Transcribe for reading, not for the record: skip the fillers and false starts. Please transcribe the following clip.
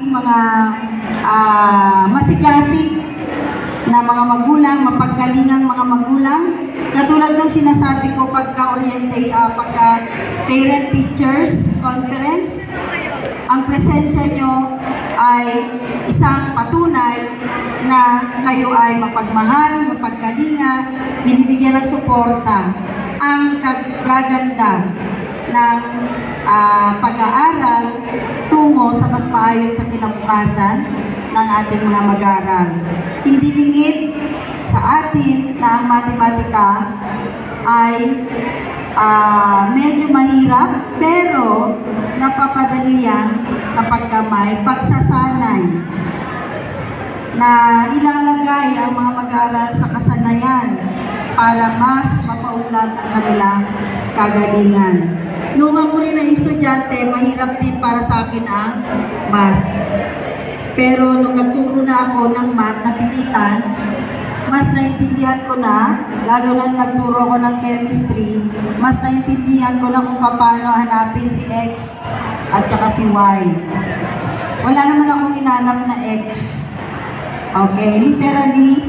mga masigasig na mga magulang, mapagkalingang mga magulang. Katulad ng sinasabi ko pagka parent-teachers conference, ang presensya nyo ay isang patunay na kayo ay mapagmahal, mapagkalinga, binibigyan ng suporta. Ang gaganda ng pag-aaral tungo sa mas maayos na kinabukasan ng ating mga mag-aaral. Hindi lingid sa atin na ang matematika ay medyo mahirap, pero napapadali yan kapag may pagsasanay na ilalagay ang mga mag-aaral sa kasanayan para mas mapaunlad ang kanilang kagalingan. Noong ako rin na estudyante, mahirap din para sa akin ang math. Pero nung nagturo na ako ng math na pilitan, mas naintindihan ko na, lalo na nagturo ko ng chemistry, mas naintindihan ko na kung paano hanapin si X at saka si Y. Wala naman akong inanap na X. Okay, literally,